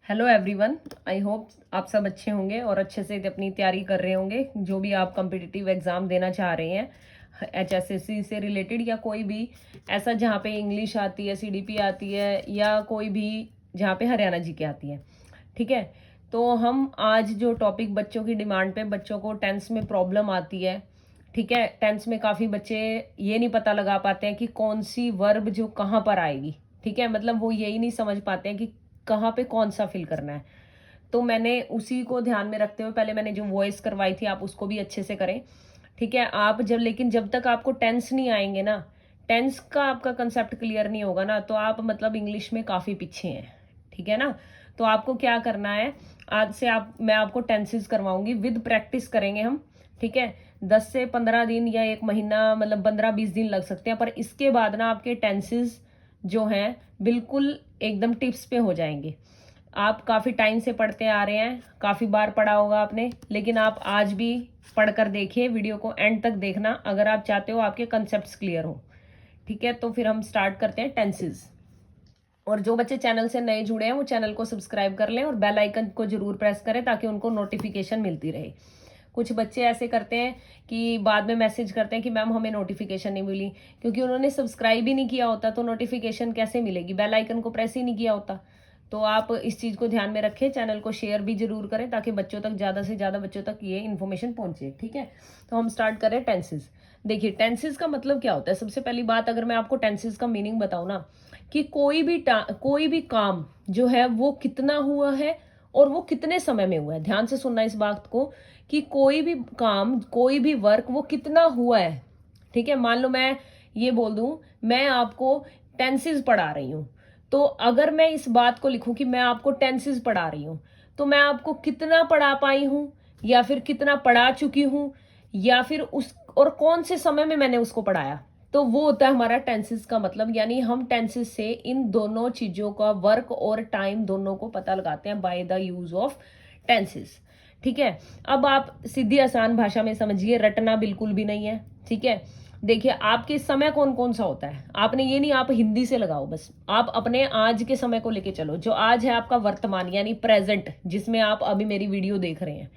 Hello everyone, I hope आप सब अच्छे होंगे और अच्छे से अपनी तैयारी कर रहे होंगे। जो भी आप कॉम्पिटिटिव एग्जाम देना चाह रहे हैं HSSC से रिलेटेड या कोई भी ऐसा जहाँ पे इंग्लिश आती है, CDP आती है या कोई भी जहाँ पे हरियाणा जीके आती है। ठीक है, तो हम आज जो टॉपिक बच्चों की डिमांड पे, बच्चों को टेंस में प्रॉब्लम आती है। ठीक है, टेंस में काफ़ी बच्चे ये नहीं पता लगा पाते हैं कि कौन सी वर्ब जो कहाँ पर आएगी। ठीक है, मतलब वो यही नहीं समझ पाते हैं कि कहाँ पे कौन सा फिल करना है। तो मैंने उसी को ध्यान में रखते हुए पहले मैंने जो वॉइस करवाई थी, आप उसको भी अच्छे से करें। ठीक है, आप जब तक आपको टेंस नहीं आएंगे ना, टेंस का आपका कंसेप्ट क्लियर नहीं होगा ना, तो आप मतलब इंग्लिश में काफ़ी पीछे हैं। ठीक है ना, तो आपको क्या करना है, आज से मैं आपको टेंसेस करवाऊंगी, विद प्रैक्टिस करेंगे हम। ठीक है, 10 से 15 दिन या 1 महीना, मतलब 15-20 दिन लग सकते हैं, पर इसके बाद ना आपके टेंसेस जो हैं बिल्कुल एकदम टिप्स पे हो जाएंगे। आप काफ़ी टाइम से पढ़ते आ रहे हैं, काफ़ी बार पढ़ा होगा आपने, लेकिन आप आज भी पढ़कर देखिए, वीडियो को एंड तक देखना अगर आप चाहते हो आपके कंसेप्ट्स क्लियर हो। ठीक है, तो फिर हम स्टार्ट करते हैं टेंसेस। और जो बच्चे चैनल से नए जुड़े हैं वो चैनल को सब्सक्राइब कर लें और बेल आइकन को जरूर प्रेस करें ताकि उनको नोटिफिकेशन मिलती रहे। कुछ बच्चे ऐसे करते हैं कि बाद में मैसेज करते हैं कि मैम हमें नोटिफिकेशन नहीं मिली, क्योंकि उन्होंने सब्सक्राइब ही नहीं किया होता, तो नोटिफिकेशन कैसे मिलेगी, बेल आइकन को प्रेस ही नहीं किया होता। तो आप इस चीज़ को ध्यान में रखें, चैनल को शेयर भी जरूर करें ताकि बच्चों तक, ज़्यादा से ज़्यादा बच्चों तक ये इन्फॉर्मेशन पहुंचे। ठीक है, तो हम स्टार्ट करें टेंसेस। देखिए, टेंसेस का मतलब क्या होता है। सबसे पहली बात, अगर मैं आपको टेंसेस का मीनिंग बताऊं ना, कि कोई भी काम जो है वो कितना हुआ है और वो कितने समय में हुआ है। ध्यान से सुनना इस बात को, कि कोई भी काम, कोई भी वर्क वो कितना हुआ है। ठीक है, मान लो मैं ये बोल दूं, मैं आपको टेंसेस पढ़ा रही हूं, तो अगर मैं इस बात को लिखूं कि मैं आपको टेंसेस पढ़ा रही हूं, तो मैं आपको कितना पढ़ा पाई हूं, या फिर कितना पढ़ा चुकी हूं, या फिर उस और कौन से समय में मैंने उसको पढ़ाया, तो वो होता है हमारा टेंसेस का मतलब। यानी हम टेंसेस से इन दोनों चीजों का, वर्क और टाइम दोनों को पता लगाते हैं by the use of tenses. ठीक है, अब आप सीधी आसान भाषा में समझिए, रटना बिल्कुल भी नहीं है। ठीक है, देखिए आपके समय कौन कौन सा होता है, आपने ये नहीं आप हिंदी से लगाओ, बस आप अपने आज के समय को लेके चलो। जो आज है आपका वर्तमान यानी प्रेजेंट, जिसमें आप अभी मेरी वीडियो देख रहे हैं।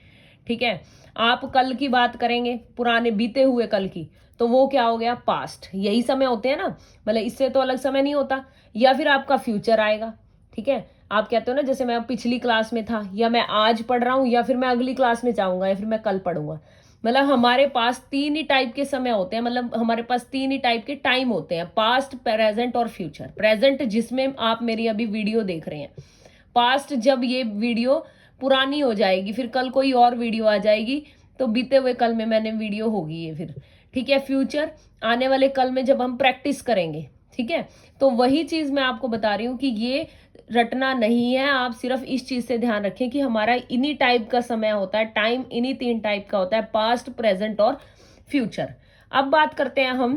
ठीक है, आप कल की बात करेंगे, पुराने बीते हुए कल की, तो वो क्या हो गया, पास्ट। यही समय होते हैं ना, मतलब इससे तो अलग समय नहीं होता। या फिर आपका फ्यूचर आएगा। ठीक है, आप कहते हो ना, जैसे मैं पिछली क्लास में था, या मैं आज पढ़ रहा हूं, या फिर मैं अगली क्लास में जाऊंगा, या फिर मैं कल पढ़ूंगा। मतलब हमारे पास 3 ही टाइप के समय होते हैं, मतलब हमारे पास 3 ही टाइप के टाइम होते हैं, पास्ट, प्रेजेंट और फ्यूचर। प्रेजेंट जिसमें आप मेरी अभी वीडियो देख रहे हैं, पास्ट जब ये वीडियो पुरानी हो जाएगी, फिर कल कोई और वीडियो आ जाएगी, तो बीते हुए कल में मैंने वीडियो होगी ये फिर। ठीक है, फ्यूचर आने वाले कल में जब हम प्रैक्टिस करेंगे। ठीक है, तो वही चीज मैं आपको बता रही हूँ कि ये रटना नहीं है। आप सिर्फ इस चीज से ध्यान रखें कि हमारा इन्हीं टाइप का समय होता है, टाइम इन्हीं 3 टाइप का होता है, पास्ट, प्रेजेंट और फ्यूचर। अब बात करते हैं हम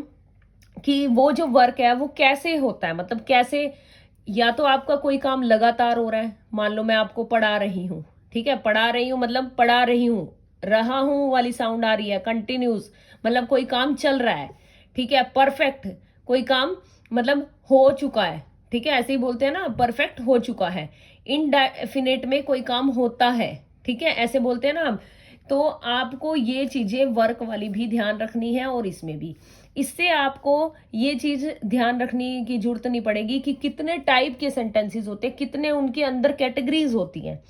कि वो जो वर्क है वो कैसे होता है, मतलब कैसे। या तो आपका कोई काम लगातार हो रहा है, मान लो मैं आपको पढ़ा रही हूँ। ठीक है, पढ़ा रही हूँ मतलब पढ़ा रही हूँ, रहा हूं वाली साउंड आ रही है, कंटिन्यूस मतलब कोई काम चल रहा है। ठीक है, परफेक्ट कोई काम मतलब हो चुका है। ठीक है, ऐसे ही बोलते हैं ना, परफेक्ट हो चुका है। इनडेफिनेट में कोई काम होता है। ठीक है, ऐसे बोलते हैं ना हम। तो आपको ये चीजें वर्क वाली भी ध्यान रखनी है, और इसमें भी। इससे आपको ये चीज ध्यान रखने की जरूरत नहीं पड़ेगी कि कितने टाइप के सेंटेंसेस होते हैं, कितने उनके अंदर कैटेगरीज होती हैं।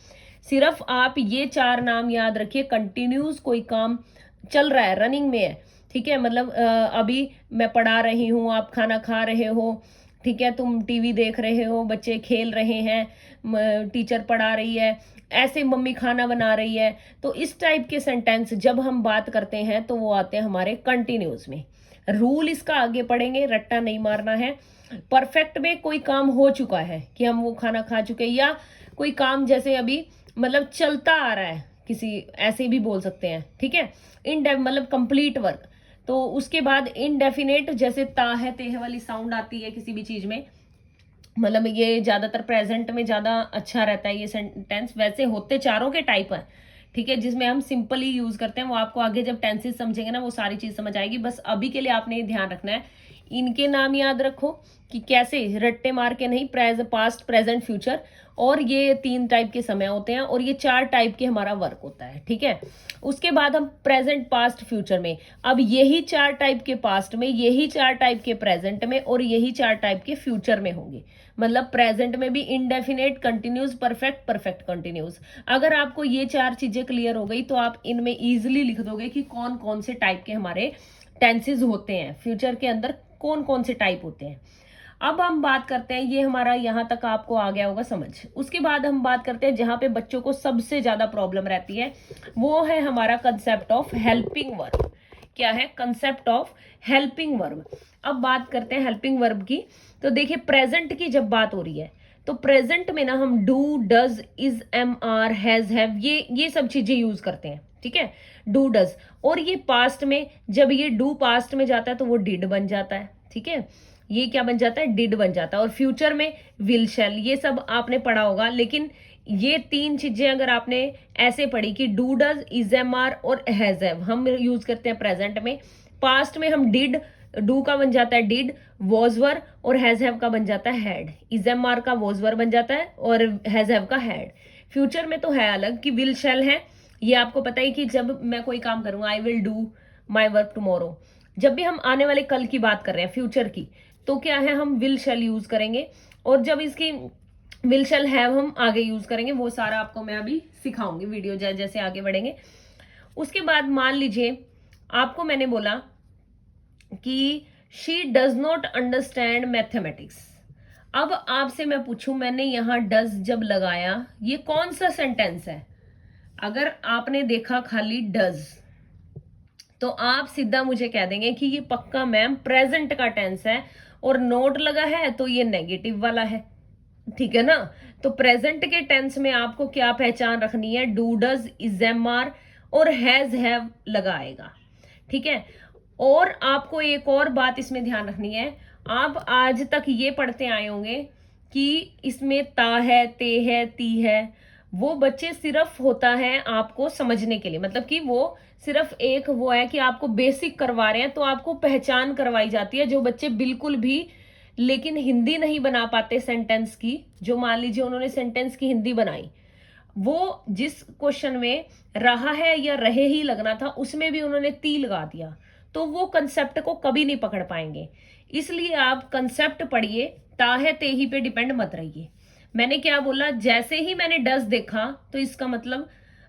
सिर्फ आप ये 4 नाम याद रखिए। कंटिन्यूस कोई काम चल रहा है, रनिंग में है। ठीक है, मतलब अभी मैं पढ़ा रही हूँ, आप खाना खा रहे हो। ठीक है, तुम टीवी देख रहे हो, बच्चे खेल रहे हैं, टीचर पढ़ा रही है, ऐसे मम्मी खाना बना रही है। तो इस टाइप के सेंटेंस जब हम बात करते हैं तो वो आते हैं हमारे कंटिन्यूस में। रूल इसका आगे पढ़ेंगे, रट्टा नहीं मारना है। परफेक्ट में कोई काम हो चुका है कि हम वो खाना खा चुके हैं, या कोई काम जैसे अभी मतलब चलता आ रहा है, किसी ऐसे भी बोल सकते हैं। ठीक है, मतलब कंप्लीट वर्क। तो उसके बाद इनडेफिनेट, जैसे ता है ते है वाली साउंड आती है किसी भी चीज में, मतलब ये ज्यादातर प्रेजेंट में ज्यादा अच्छा रहता है ये सेंटेंस। वैसे होते चारों के टाइप है। ठीक है, जिसमें हम सिंपली यूज करते हैं, वो आपको आगे जब टेंसेस समझेंगे ना वो सारी चीज समझ आएगी। बस अभी के लिए आपने ध्यान रखना है, इनके नाम याद रखो कि कैसे रट्टे मार के नहीं, पास्ट प्रेजेंट फ्यूचर, और ये 3 टाइप के समय होते हैं और ये 4 टाइप के हमारा वर्क होता है, ठीक है। उसके बाद हम प्रेजेंट पास्ट फ्यूचर में, अब यही 4 टाइप के पास्ट में, यही 4 टाइप के प्रेजेंट में और यही 4 टाइप के फ्यूचर में होंगे। मतलब प्रेजेंट में भी indefinite, continuous, perfect, perfect continuous. अगर आपको ये 4 चीजें क्लियर हो गई तो आप इनमें इजिली लिख दोगे कि कौन कौन से टाइप के हमारे टेंसेज होते हैं, फ्यूचर के अंदर कौन कौन से टाइप होते हैं। अब हम बात करते हैं, ये हमारा यहां तक आपको आ गया होगा समझ। उसके बाद हम बात करते हैं जहां पे बच्चों को सबसे ज्यादा प्रॉब्लम रहती है, वो है हमारा कंसेप्ट ऑफ हेल्पिंग वर्ब। क्या है? Concept of helping verb. अब बात करते हैं हेल्पिंग वर्ब की। तो देखिए प्रेजेंट की जब बात हो रही है तो प्रेजेंट में ना हम do, does, is, am, are, has, have, ये सब चीजें यूज करते हैं, ठीक है, डू, डज। और ये पास्ट में, जब ये डू पास्ट में जाता है तो वो डिड बन जाता है, ठीक है, ये क्या बन जाता है? डिड बन जाता है। और फ्यूचर में विल, शैल, ये सब आपने पढ़ा होगा। लेकिन ये 3 चीजें अगर आपने ऐसे पढ़ी कि do, does, is, am, are और हैज, हैव हम यूज करते हैं प्रेजेंट में। पास्ट में हम डिड, डू का बन जाता है डिड, वॉज वर, और हैज, हैव का बन जाता है हैड। इज, एम, आर का वॉज वर बन जाता है और हैज, हैव का हैड। फ्यूचर में तो है अलग कि विल, शैल है। ये आपको पता है कि जब मैं कोई काम करूंगा, I will do my work tomorrow, जब भी हम आने वाले कल की बात कर रहे हैं फ्यूचर की, तो क्या है? हम विल शैल यूज करेंगे। और जब इसकी विल शैल हैव हम आगे यूज करेंगे, वो सारा आपको मैं अभी सिखाऊंगी वीडियो जैसे आगे बढ़ेंगे। उसके बाद मान लीजिए आपको मैंने बोला कि she does not understand mathematics. अब आपसे मैं पूछूं, मैंने यहां डज जब लगाया, ये कौन सा सेंटेंस है? अगर आपने देखा खाली डज तो आप सीधा मुझे कह देंगे कि ये पक्का मैम प्रेजेंट का टेंस है, और नोट लगा है तो ये नेगेटिव वाला है, ठीक है ना। तो प्रेजेंट के टेंस में आपको क्या पहचान रखनी है? Do, does, is, am, are और हैज, हैव लगाएगा, ठीक है। और आपको एक और बात इसमें ध्यान रखनी है, आप आज तक ये पढ़ते आए होंगे कि इसमें ता है, ते है, ती है, वो बच्चे सिर्फ होता है आपको समझने के लिए, मतलब कि वो सिर्फ एक वो है कि आपको बेसिक करवा रहे हैं, तो आपको पहचान करवाई जाती है। जो बच्चे बिल्कुल भी लेकिन हिंदी नहीं बना पाते सेंटेंस की, जो मान लीजिए उन्होंने सेंटेंस की हिंदी बनाई, वो जिस क्वेश्चन में रहा है या रहे ही लगना था उसमें भी उन्होंने ती लगा दिया, तो वो कंसेप्ट को कभी नहीं पकड़ पाएंगे। इसलिए आप कंसेप्ट पढ़िए, ता है ते ही पे डिपेंड मत रहिए। मैंने क्या बोला? जैसे ही मैंने डज देखा तो इसका मतलब,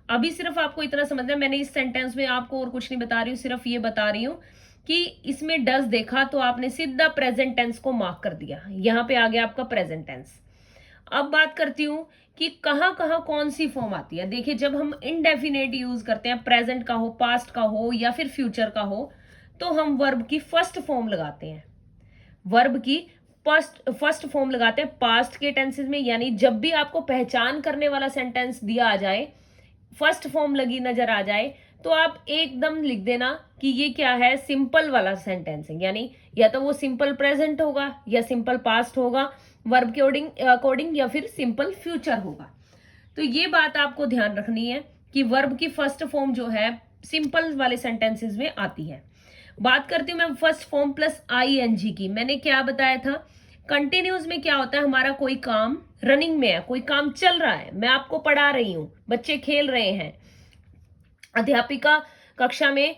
अभी सिर्फ आपको इतना समझना है, मैंने इस सेंटेंस में आपको और कुछ नहीं बता रही हूँ, सिर्फ ये बता रही हूँ कि इसमें डज देखा तो आपने सीधा प्रेजेंट टेंस को मार्क कर दिया, यहां पे आ गया आपका प्रेजेंट टेंस। अब बात करती हूं कि कहां कहां कौन सी फॉर्म आती है। देखिए जब हम इनडेफिनेट यूज करते हैं, प्रेजेंट का हो, पास्ट का हो या फिर फ्यूचर का हो, तो हम वर्ब की फर्स्ट फॉर्म लगाते हैं। वर्ब की फर्स्ट फॉर्म लगाते हैं पास्ट के टेंसेस में, यानी जब भी आपको पहचान करने वाला सेंटेंस दिया आ जाए, फर्स्ट फॉर्म लगी नजर आ जाए, तो आप एकदम लिख देना कि ये क्या है? सिंपल वाला सेंटेंस है, यानी या तो वो सिंपल प्रेजेंट होगा या सिंपल पास्ट होगा वर्ब के अकॉर्डिंग, या फिर सिंपल फ्यूचर होगा। तो ये बात आपको ध्यान रखनी है कि वर्ब की फर्स्ट फॉर्म जो है सिंपल वाले सेंटेंसेस में आती है। बात करती हूँ मैं फर्स्ट फॉर्म प्लस आईएनजी की। मैंने क्या बताया था? कंटिन्यूस में क्या होता है? हमारा कोई काम रनिंग में है, कोई काम चल रहा है, मैं आपको पढ़ा रही हूं, बच्चे खेल रहे हैं, अध्यापिका कक्षा में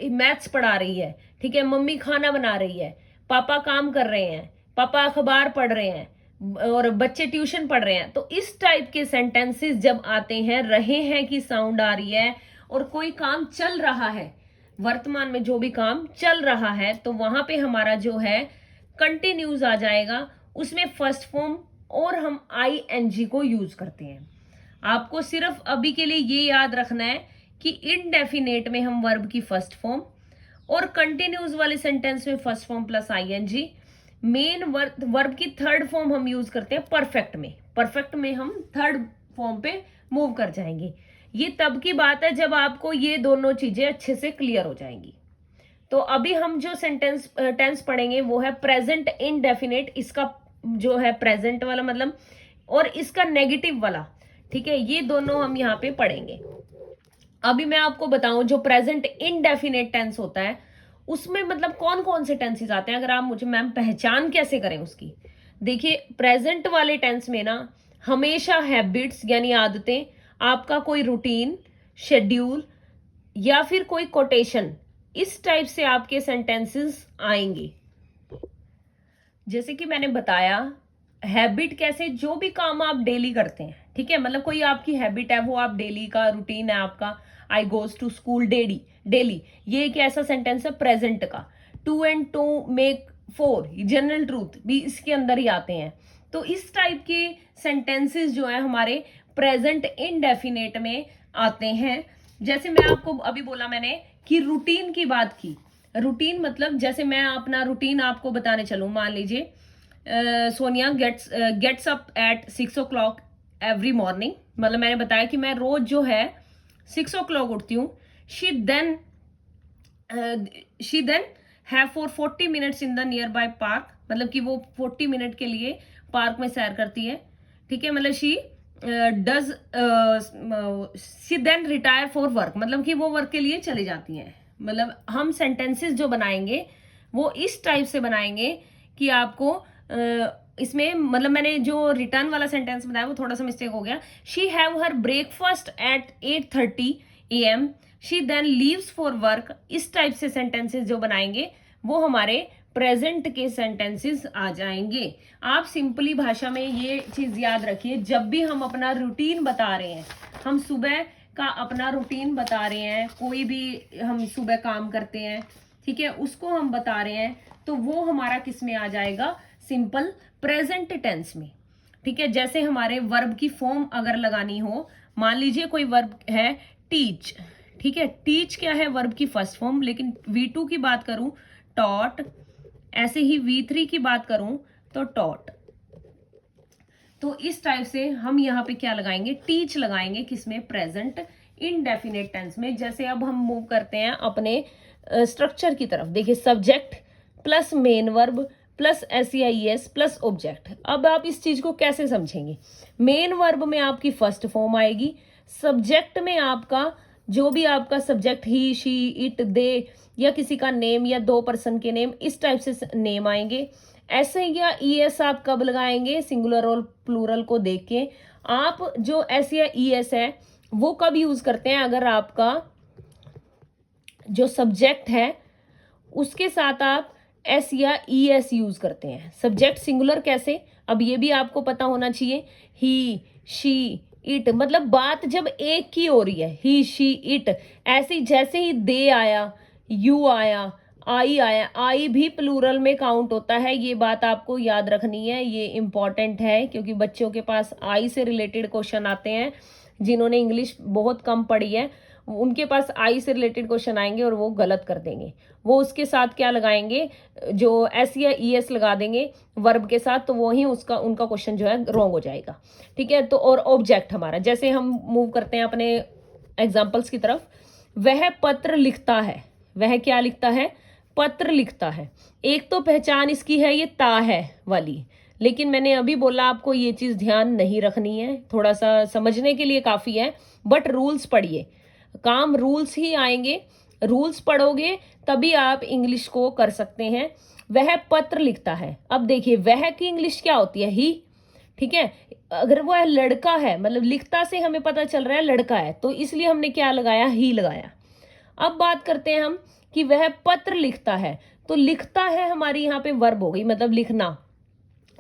मैथ्स पढ़ा रही है, ठीक है, मम्मी खाना बना रही है, पापा काम कर रहे हैं, पापा अखबार पढ़ रहे हैं और बच्चे ट्यूशन पढ़ रहे हैं। तो इस टाइप के सेंटेंसेस जब आते हैं, रहे हैं की साउंड आ रही है और कोई काम चल रहा है, वर्तमान में जो भी काम चल रहा है, तो वहां पे हमारा जो है कंटिन्यूज आ जाएगा, उसमें फर्स्ट फॉर्म और हम आईएनजी को यूज करते हैं। आपको सिर्फ अभी के लिए ये याद रखना है कि इनडेफिनेट में हम वर्ब की फर्स्ट फॉर्म और कंटिन्यूज वाले सेंटेंस में first form plus ING. Main verb की थर्ड फॉर्म हम यूज करते हैं परफेक्ट में। परफेक्ट में हम थर्ड फॉर्म पे मूव कर जाएंगे। ये तब की बात है जब आपको ये दोनों चीजें अच्छे से क्लियर हो जाएंगी। तो अभी हम जो टेंस पढ़ेंगे वो है प्रेजेंट इनडेफिनेट, इसका जो है प्रेजेंट वाला मतलब, और इसका नेगेटिव वाला, ठीक है, ये दोनों हम यहाँ पे पढ़ेंगे। अभी मैं आपको बताऊं, जो प्रेजेंट इनडेफिनेट टेंस होता है उसमें मतलब कौन कौन से टेंसेस आते हैं, अगर आप मुझे मैम पहचान कैसे करें उसकी। देखिए प्रेजेंट वाले टेंस में ना हमेशा हैबिट्स यानी आदतें, आपका कोई रूटीन, शेड्यूल या फिर कोई कोटेशन, इस टाइप से आपके सेंटेंसेस आएंगे। जैसे कि मैंने बताया हैबिट कैसे, जो भी काम आप डेली करते हैं, ठीक है, मतलब कोई आपकी हैबिट है, वो आप डेली का रूटीन है आपका, I goes to school daily daily, ये एक ऐसा सेंटेंस है प्रेजेंट का। 2 and 2 मेक 4, जनरल ट्रूथ भी इसके अंदर ही आते हैं। तो इस टाइप के सेंटेंसेस जो है हमारे प्रेजेंट इनडेफिनेट में आते हैं। जैसे मैं आपको अभी बोला मैंने कि रूटीन की बात की, रूटीन मतलब जैसे मैं अपना रूटीन आपको बताने चलूं, मान लीजिए Sonia gets up at 6 o'clock every morning, मतलब मैंने बताया कि मैं रोज जो है 6 o'clock उठती हूँ। She then have for 40 minutes in the nearby park, मतलब कि वो 40 मिनट के लिए पार्क में सैर करती है, ठीक है, मतलब she then retire for work, मतलब कि वो वर्क के लिए चली जाती हैं। मतलब हम सेंटेंसेस जो बनाएंगे वो इस टाइप से बनाएंगे कि आपको इसमें, मतलब मैंने जो रिटर्न वाला सेंटेंस बताया वो थोड़ा सा मिस्टेक हो गया। She have her breakfast at 8:30 AM, she then leaves for work, इस टाइप से सेंटेंसेस जो बनाएंगे वो हमारे प्रेजेंट के सेंटेंसेस आ जाएंगे। आप सिंपली भाषा में ये चीज याद रखिए, जब भी हम अपना रूटीन बता रहे हैं, हम सुबह का अपना रूटीन बता रहे हैं, कोई भी हम सुबह काम करते हैं, ठीक है, उसको हम बता रहे हैं, तो वो हमारा किस में आ जाएगा, सिंपल प्रेजेंट टेंस में, ठीक है। जैसे हमारे वर्ब की फॉर्म अगर लगानी हो, मान लीजिए कोई वर्ब है टीच, ठीक है, टीच क्या है, वर्ब की फर्स्ट फॉर्म, लेकिन V2 की बात करूं टॉट, ऐसे ही V3 की बात करूं तो टॉट। तो इस टाइप से हम यहाँ पे क्या लगाएंगे, टीच लगाएंगे, किसमें, प्रेजेंट इनडेफिनेट टेंस में। जैसे अब हम मूव करते हैं अपने स्ट्रक्चर की तरफ, देखिए subject plus main verb plus SEIS plus object. अब आप इस चीज को कैसे समझेंगे, मेन वर्ब में आपकी फर्स्ट फॉर्म आएगी, सब्जेक्ट में आपका जो भी आपका सब्जेक्ट ही, शी, इट, दे या किसी का नेम या 2 पर्सन के नेम, इस टाइप से नेम आएंगे। ऐसे या ES आप कब लगाएंगे, सिंगुलर और प्लूरल को देख के। आप जो S या ES है वो कब यूज करते हैं, अगर आपका जो सब्जेक्ट है उसके साथ आप S या ES यूज करते हैं। सब्जेक्ट सिंगुलर कैसे, अब ये भी आपको पता होना चाहिए, ही, शी, इट, मतलब बात जब एक की हो रही है, ही, शी, इट, ऐसे जैसे ही दे आया, यू आया, आई आया, आई भी प्लूरल में काउंट होता है, ये बात आपको याद रखनी है, ये इंपॉर्टेंट है, क्योंकि बच्चों के पास आई से रिलेटेड क्वेश्चन आते हैं, जिन्होंने इंग्लिश बहुत कम पढ़ी है उनके पास आई से रिलेटेड क्वेश्चन आएंगे और वो गलत कर देंगे, वो उसके साथ क्या लगाएंगे, जो S या ES लगा देंगे वर्ब के साथ, तो वो ही उसका उनका क्वेश्चन जो है रॉन्ग हो जाएगा, ठीक है। तो और ऑब्जेक्ट हमारा, जैसे हम मूव करते हैं अपने एग्जाम्पल्स की तरफ, वह पत्र लिखता है, वह क्या लिखता है, पत्र लिखता है। एक तो पहचान इसकी है ये ता है वाली, लेकिन मैंने अभी बोला आपको ये चीज ध्यान नहीं रखनी है, थोड़ा सा समझने के लिए काफी है, बट रूल्स पढ़िए, काम रूल्स ही आएंगे, रूल्स पढ़ोगे तभी आप इंग्लिश को कर सकते हैं। वह पत्र लिखता है, अब देखिए वह की इंग्लिश क्या होती है, ही, ठीक है, अगर वह लड़का है, मतलब लिखता से हमें पता चल रहा है लड़का है, तो इसलिए हमने क्या लगाया, ही लगाया। अब बात करते हैं हम कि वह पत्र लिखता है, तो लिखता है हमारी यहाँ पे वर्ब हो गई, मतलब लिखना,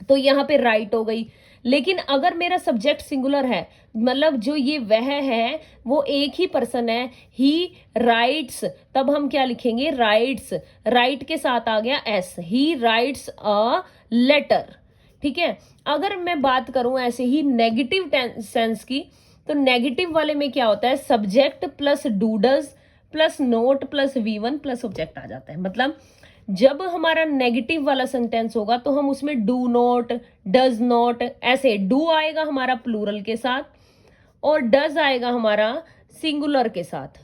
तो यहाँ पे राइट हो गई। लेकिन अगर मेरा सब्जेक्ट सिंगुलर है, मतलब जो ये वह है वो एक ही पर्सन है, ही राइट्स, तब हम क्या लिखेंगे, राइट्स, राइट के साथ आ गया S, he writes a letter, ठीक है। अगर मैं बात करूं ऐसे ही नेगेटिव सेंस की, तो नेगेटिव वाले में क्या होता है, subject plus does plus not plus V1 plus object आ जाता है। मतलब जब हमारा नेगेटिव वाला सेंटेंस होगा तो हम उसमें डू नॉट, डज नॉट, ऐसे डू आएगा हमारा प्लूरल के साथ और डज आएगा हमारा सिंगुलर के साथ।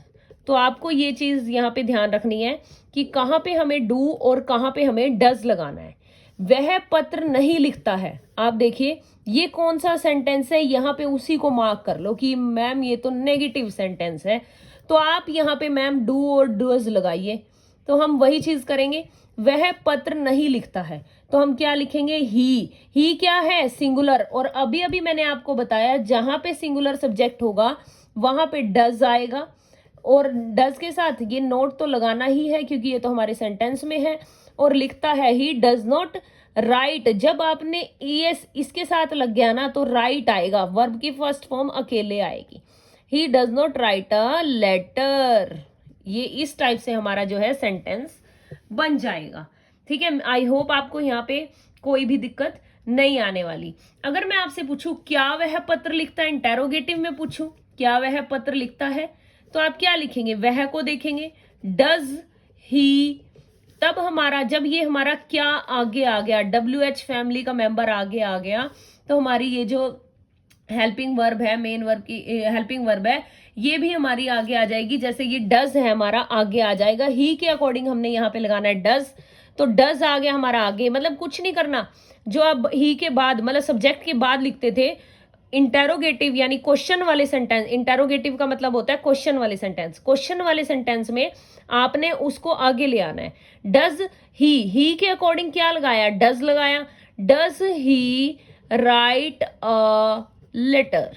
तो आपको ये चीज यहाँ पे ध्यान रखनी है कि कहाँ पे हमें डू और कहाँ पे हमें डज लगाना है। वह पत्र नहीं लिखता है, आप देखिए ये कौन सा सेंटेंस है, यहाँ पे उसी को मार्क कर लो कि मैम ये तो नेगेटिव सेंटेंस है, तो आप यहाँ पे मैम डू और डज लगाइए, तो हम वही चीज करेंगे, वह पत्र नहीं लिखता है, तो हम क्या लिखेंगे, ही क्या है, सिंगुलर। और अभी अभी मैंने आपको बताया जहां पे सिंगुलर सब्जेक्ट होगा वहां पे डज आएगा, और डज के साथ ये नोट तो लगाना ही है क्योंकि ये तो हमारे सेंटेंस में है, और लिखता है ही डज नॉट राइट। जब आपने ईएस इसके साथ लग गया ना तो राइट आएगा, वर्ब की फर्स्ट फॉर्म अकेले आएगी। He does not write a letter. ये इस टाइप से हमारा जो है सेंटेंस बन जाएगा। ठीक है, आई होप आपको यहाँ पे कोई भी दिक्कत नहीं आने वाली। अगर मैं आपसे पूछूं क्या वह पत्र लिखता है, इंटेरोगेटिव में पूछूं क्या वह पत्र लिखता है, तो आप क्या लिखेंगे, वह को देखेंगे, डज ही, तब हमारा जब ये हमारा क्या आगे आ गया, WH फैमिली का मेंबर आगे आ गया, तो हमारी ये जो हेल्पिंग वर्ब है, मेन वर्ब की हेल्पिंग वर्ब है, ये भी हमारी आगे आ जाएगी। जैसे ये डज है हमारा आगे आ जाएगा, ही के अकॉर्डिंग हमने यहाँ पे लगाना है डज, तो डज आ गया हमारा आगे। मतलब कुछ नहीं करना, जो अब ही के बाद मतलब सब्जेक्ट के बाद लिखते थे इंटेरोगेटिव यानी क्वेश्चन वाले सेंटेंस, इंटेरोगेटिव का मतलब होता है क्वेश्चन वाले सेंटेंस, क्वेश्चन वाले सेंटेंस में आपने उसको आगे ले आना है। डज ही के अकॉर्डिंग क्या लगाया, डज लगाया, does he write a letter,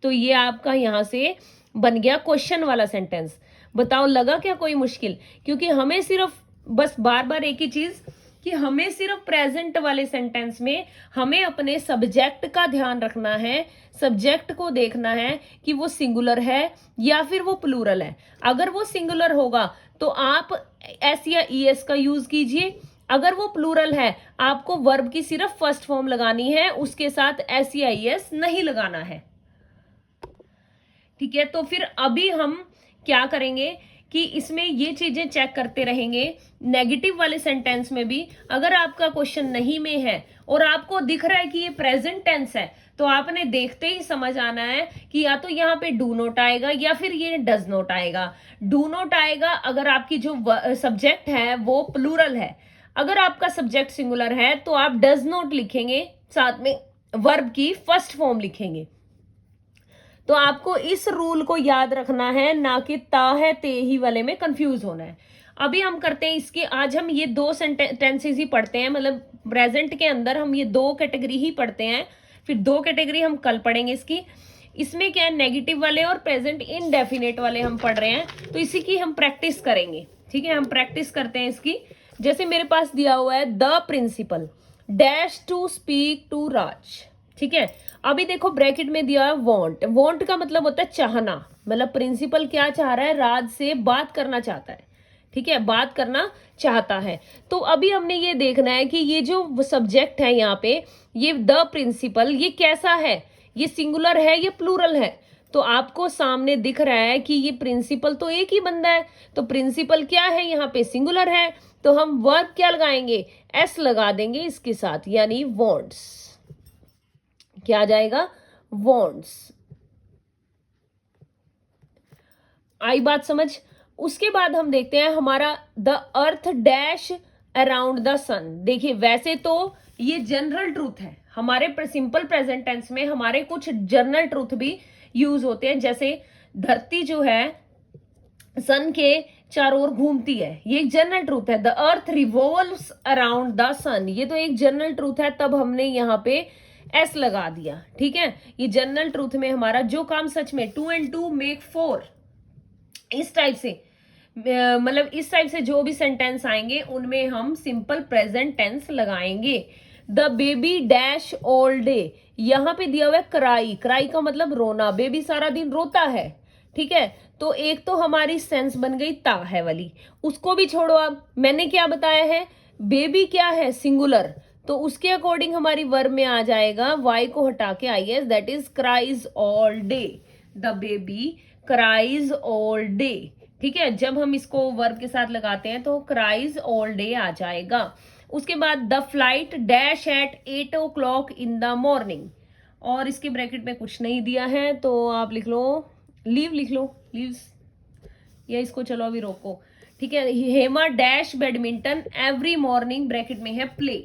तो ये आपका यहां से बन गया क्वेश्चन वाला सेंटेंस। बताओ लगा क्या कोई मुश्किल, क्योंकि हमें सिर्फ बस बार बार एक ही चीज कि हमें सिर्फ प्रेजेंट वाले सेंटेंस में हमें अपने सब्जेक्ट का ध्यान रखना है, सब्जेक्ट को देखना है कि वो सिंगुलर है या फिर वो प्लूरल है। अगर वो सिंगुलर होगा तो आप एस या ईएस का यूज कीजिए, अगर वो प्लूरल है आपको वर्ब की सिर्फ फर्स्ट फॉर्म लगानी है, उसके साथ एस या ईएस नहीं लगाना है। ठीक है, तो फिर अभी हम क्या करेंगे कि इसमें ये चीजें चेक करते रहेंगे। नेगेटिव वाले सेंटेंस में भी अगर आपका क्वेश्चन नहीं में है और आपको दिख रहा है कि ये प्रेजेंट टेंस है, तो आपने देखते ही समझ आना है कि या तो यहाँ पे डू नॉट आएगा या फिर ये डज नॉट आएगा। डू नॉट आएगा अगर आपकी जो सब्जेक्ट है वो प्लूरल है, अगर आपका सब्जेक्ट सिंगुलर है तो आप डज नॉट लिखेंगे, साथ में वर्ब की फर्स्ट फॉर्म लिखेंगे। तो आपको इस रूल को याद रखना है, ना कि ता है ते ही वाले में कंफ्यूज होना है। अभी हम करते हैं इसके, आज हम ये दो टेंसेस ही पढ़ते हैं, मतलब प्रेजेंट के अंदर हम ये दो कैटेगरी ही पढ़ते हैं, फिर दो कैटेगरी हम कल पढ़ेंगे इसकी। इसमें क्या है, नेगेटिव वाले और प्रेजेंट इनडेफिनेट वाले हम पढ़ रहे हैं, तो इसी की हम प्रैक्टिस करेंगे। ठीक है, हम प्रैक्टिस करते हैं इसकी। जैसे मेरे पास दिया हुआ है the principal dash to speak to Raj. ठीक है, अभी देखो ब्रैकेट में दिया है वॉन्ट। वॉन्ट का मतलब होता है चाहना, मतलब प्रिंसिपल क्या चाह रहा है, राज से बात करना चाहता है। ठीक है, बात करना चाहता है। तो अभी हमने ये देखना है कि ये जो सब्जेक्ट है यहाँ पे, ये द प्रिंसिपल, ये कैसा है, ये सिंगुलर है या प्लूरल है। तो आपको सामने दिख रहा है कि ये प्रिंसिपल तो एक ही बंदा है, तो प्रिंसिपल क्या है यहाँ पे, सिंगुलर है, तो हम वर्ब क्या लगाएंगे, एस लगा देंगे इसके साथ, यानी वॉन्ट्स। क्या आ जाएगा, वॉन्ट्स। आई बात समझ। उसके बाद हम देखते हैं हमारा the earth dash around the sun. देखिए वैसे तो ये जनरल ट्रूथ है, हमारे सिंपल प्रेजेंट टेंस में हमारे कुछ जनरल ट्रूथ भी यूज होते हैं, जैसे धरती जो है सन के चारों ओर घूमती है, ये एक जनरल ट्रूथ है। The earth revolves around the sun, ये तो एक जनरल ट्रूथ है, तब हमने यहाँ पे एस लगा दिया। ठीक है, ये जनरल ट्रूथ में हमारा जो काम सच में 2 and 2 make 4, इस टाइप से मतलब इस टाइप से जो भी सेंटेंस आएंगे उनमें हम सिंपल प्रेजेंट टेंस लगाएंगे। The baby dash all day, यहाँ पे दिया हुआ है क्राई। क्राई का मतलब रोना, बेबी सारा दिन रोता है। ठीक है, तो एक तो हमारी सेंस बन गई ता है वाली, उसको भी छोड़ो। अब मैंने क्या बताया है, बेबी क्या है, सिंगुलर, तो उसके अकॉर्डिंग हमारी वर्ब में आ जाएगा वाई को हटा के I S, that is cries all day. The baby cries all day. ठीक है, जब हम इसको वर्ब के साथ लगाते हैं तो क्राइज ऑल डे आ जाएगा। उसके बाद the flight dash at 8 o'clock in the morning, और इसके ब्रैकेट में कुछ नहीं दिया है तो आप लिख लो लीव, लिख लो लीव्स, या इसको चलो अभी रोको। ठीक है, Hema dash badminton every morning, bracket में है प्ले।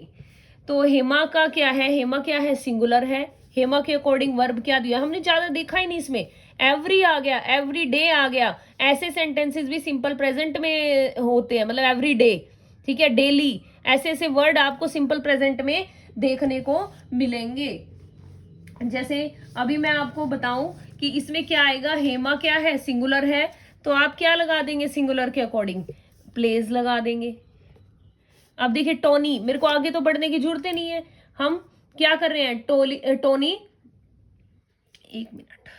तो हेमा का क्या है, हेमा क्या है, सिंगुलर है, हेमा के अकॉर्डिंग वर्ब क्या दिया, हमने ज्यादा देखा ही नहीं इसमें। एवरी आ गया, एवरी डे आ गया, ऐसे सेंटेंसेस भी सिंपल प्रेजेंट में होते हैं, मतलब एवरी डे, ठीक है, डेली, ऐसे ऐसे वर्ड आपको सिंपल प्रेजेंट में देखने को मिलेंगे। जैसे अभी मैं आपको बताऊं कि इसमें क्या आएगा, हेमा क्या है, सिंगुलर है, तो आप क्या लगा देंगे सिंगुलर के अकॉर्डिंग, प्लेज लगा देंगे। अब देखिए टोनी, मेरे को आगे तो बढ़ने की जरूरत नहीं है, हम क्या कर रहे हैं, टोनी, एक मिनट,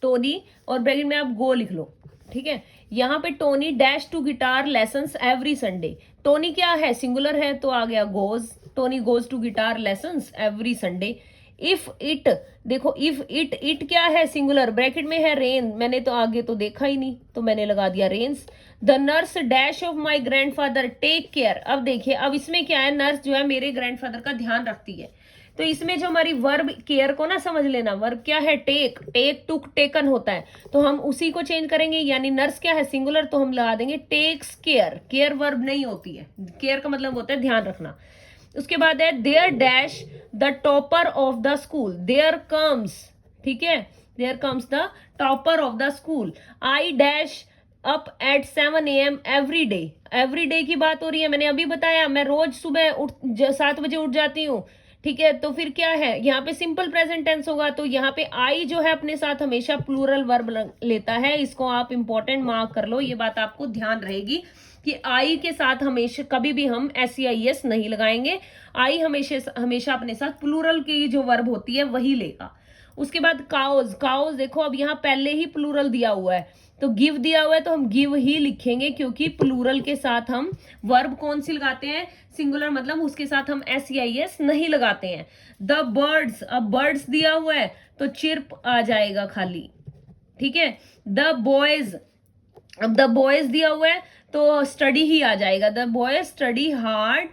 टोनी और ब्रैकेट में आप गो लिख लो, ठीक है। यहाँ पे Tony dash to guitar lessons every Sunday, Tony क्या है, सिंगुलर है, तो आ गया goes, Tony goes to guitar lessons every Sunday. If it, देखो इफ इट क्या है, सिंगुलर, ब्रैकेट में है रेन, मैंने तो आगे तो देखा ही नहीं, तो मैंने लगा दिया rains. The nurse dash of my grandfather take care, अब देखिए अब इसमें क्या है, नर्स जो है मेरे ग्रैंडफादर का ध्यान रखती है, तो इसमें जो हमारी वर्ब केयर को ना समझ लेना, वर्ब क्या है, टेक, टेक टुक टेकन होता है, तो हम उसी को चेंज करेंगे, यानी नर्स क्या है, सिंगुलर, तो हम लगा देंगे टेक्स केयर, केयर वर्ब नहीं होती है, केयर का मतलब होता है ध्यान रखना। उसके बाद है there dash the topper of the school, there comes, ठीक है, there comes the topper of the school. I dash up at 7 AM every day, every day की बात हो रही है, मैंने अभी बताया मैं रोज सुबह 7 बजे उठ जाती हूँ, ठीक है, तो फिर क्या है, यहाँ पे सिंपल प्रेजेंट टेंस होगा, तो यहाँ पे आई जो है अपने साथ हमेशा प्लूरल वर्ब लेता है, इसको आप इंपॉर्टेंट मार्क कर लो, ये बात आपको ध्यान रहेगी कि आई के साथ हमेशा कभी भी हम SEIS नहीं लगाएंगे, आई हमेशा हमेशा अपने साथ प्लूरल की जो वर्ब होती है वही लेगा। उसके बाद काउज, काउज देखो अब यहाँ पहले ही प्लूरल दिया हुआ है, तो गिव दिया हुआ है तो हम गिव ही लिखेंगे, क्योंकि प्लूरल के साथ हम वर्ब कौन सी लगाते हैं, सिंगुलर, मतलब उसके साथ हम SEIS नहीं लगाते हैं। द बर्ड्स, अब बर्ड्स दिया हुआ है तो चिर्प आ जाएगा खाली, ठीक है। द बॉयज, अब द बॉयज दिया हुआ है तो स्टडी ही आ जाएगा, the boys study hard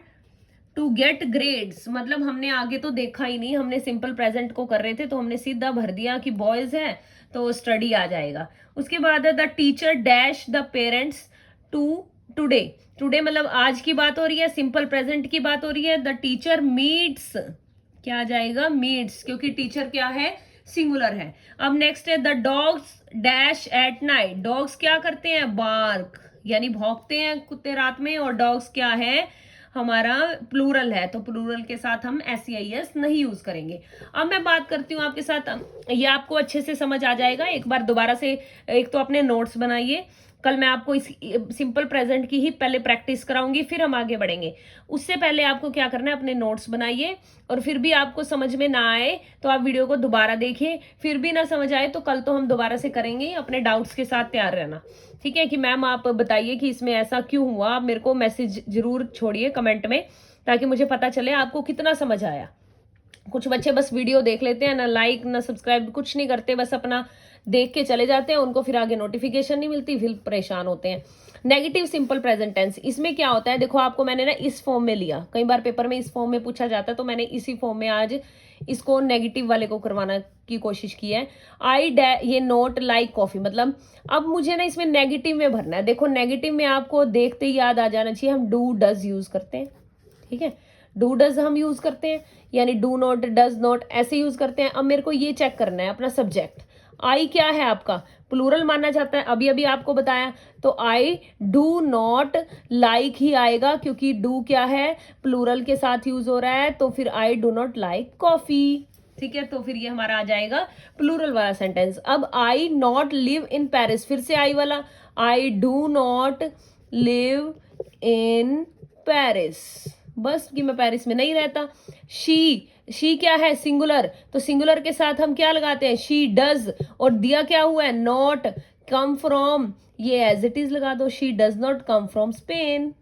to get grades, मतलब हमने आगे तो देखा ही नहीं, हमने सिंपल प्रेजेंट को कर रहे थे तो हमने सीधा भर दिया कि बॉयज है तो स्टडी आ जाएगा। उसके बाद है the teacher dash the parents to today, today मतलब आज की बात हो रही है, सिंपल प्रेजेंट की बात हो रही है, द टीचर मीट्स, क्या आ जाएगा, मीट्स, क्योंकि टीचर क्या है, सिंगुलर है। अब नेक्स्ट है the dogs dash at night, dogs क्या करते हैं, बार्क, यानी भौंकते हैं कुत्ते रात में, और डॉग्स क्या है, हमारा प्लूरल है, तो प्लूरल के साथ हम SEIS नहीं यूज करेंगे। अब मैं बात करती हूँ आपके साथ, ये आपको अच्छे से समझ आ जाएगा, एक बार दोबारा से, एक तो अपने नोट्स बनाइए, कल मैं आपको इस सिंपल प्रेजेंट की ही पहले प्रैक्टिस कराऊंगी, फिर हम आगे बढ़ेंगे। उससे पहले आपको क्या करना है, अपने नोट्स बनाइए, और फिर भी आपको समझ में ना आए तो आप वीडियो को दोबारा देखिए, फिर भी ना समझ आए तो कल तो हम दोबारा से करेंगे, अपने डाउट्स के साथ तैयार रहना, ठीक है। कि मैम आप बताइए कि इसमें ऐसा क्यों हुआ, आप मेरे को मैसेज जरूर छोड़िए कमेंट में, ताकि मुझे पता चले आपको कितना समझ आया। कुछ बच्चे बस वीडियो देख लेते हैं, ना लाइक ना सब्सक्राइब, कुछ नहीं करते, बस अपना देख के चले जाते हैं, उनको फिर आगे नोटिफिकेशन नहीं मिलती, फिर परेशान होते हैं। नेगेटिव सिंपल प्रेजेंट टेंस, इसमें क्या होता है, देखो आपको मैंने ना इस फॉर्म में लिया, कई बार पेपर में इस फॉर्म में पूछा जाता है, तो मैंने इसी फॉर्म में आज इसको नेगेटिव वाले को करवाना की कोशिश की है। ये नोट लाइक कॉफी, मतलब अब मुझे ना इसमें नेगेटिव में भरना है। देखो नेगेटिव में आपको देखते ही याद आ जाना चाहिए, हम डू डज यूज करते हैं, ठीक है, डू डज हम यूज करते हैं, यानी डू नॉट डज नॉट ऐसे यूज करते हैं। अब मेरे को ये चेक करना है अपना सब्जेक्ट, आई क्या है आपका, प्लूरल माना जाता है, अभी अभी आपको बताया, तो I do not like he आएगा, क्योंकि डू क्या है, प्लूरल के साथ यूज हो रहा है, तो फिर I do not like coffee, ठीक है, तो फिर ये हमारा आ जाएगा प्लूरल वाला सेंटेंस। अब आई नॉट लिव इन पेरिस, फिर से आई वाला, I do not live in Paris, बस कि मैं पेरिस में नहीं रहता। शी क्या है, सिंगुलर, तो सिंगुलर के साथ हम क्या लगाते हैं, शी डज, और दिया क्या हुआ है, नॉट कम फ्रॉम, ये एज इट इज लगा दो, she does not come from Spain,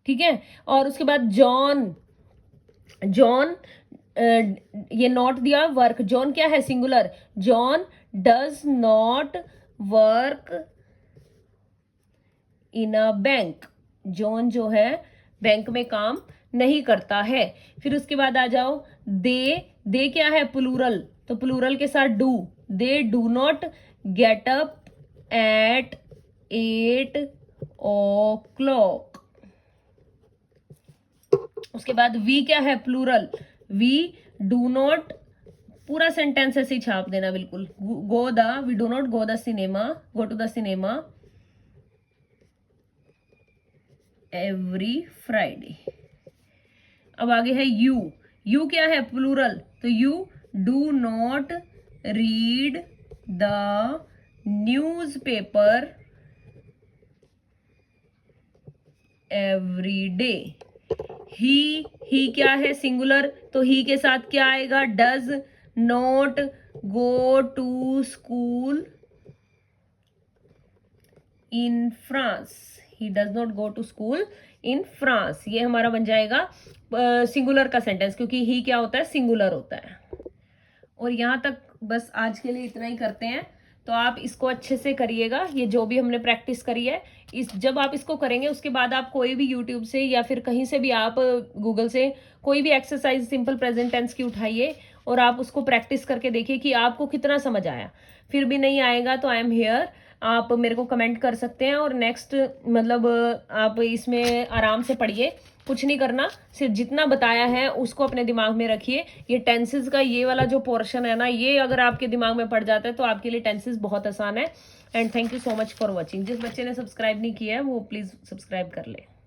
ठीक है। और उसके बाद जॉन, जॉन ये नॉट दिया, वर्क, जॉन क्या है, singular, John does not work in a bank, John जो है बैंक में काम नहीं करता है। फिर उसके बाद आ जाओ दे क्या है, प्लूरल, तो प्लूरल के साथ do, they do not get up at 8 o'clock। उसके बाद वी क्या है, प्लूरल, वी डू नॉट, पूरा सेंटेंस ऐसे ही छाप देना बिल्कुल। We do not go the cinema, go to the cinema every Friday. अब आगे है यू। यू क्या है? प्लूरल, तो you do not read the newspaper every day. He क्या है? सिंगुलर, तो ही के साथ क्या आएगा? Does not go to school in France. He does not go to school in France. ये हमारा बन जाएगा सिंगुलर का सेंटेंस, क्योंकि ही क्या होता है? सिंगुलर होता है। और यहाँ तक बस आज के लिए इतना ही करते हैं। तो आप इसको अच्छे से करिएगा, ये जो भी हमने प्रैक्टिस करी है। जब आप इसको करेंगे उसके बाद आप कोई भी यूट्यूब से या फिर कहीं से भी आप गूगल से कोई भी एक्सरसाइज सिंपल प्रेजेंट टेंस की उठाइए और आप उसको प्रैक्टिस करके देखिए कि आपको कितना समझ आया। फिर भी नहीं आएगा तो आई एम हियर, आप मेरे को कमेंट कर सकते हैं। और नेक्स्ट मतलब आप इसमें आराम से पढ़िए, कुछ नहीं करना, सिर्फ जितना बताया है उसको अपने दिमाग में रखिए। ये टेंसेस का ये वाला जो पोर्शन है ना, ये अगर आपके दिमाग में पड़ जाता है तो आपके लिए टेंसेस बहुत आसान है। And thank you so much for watching. जिस बच्चे ने सब्सक्राइब नहीं किया है वो प्लीज सब्सक्राइब कर ले।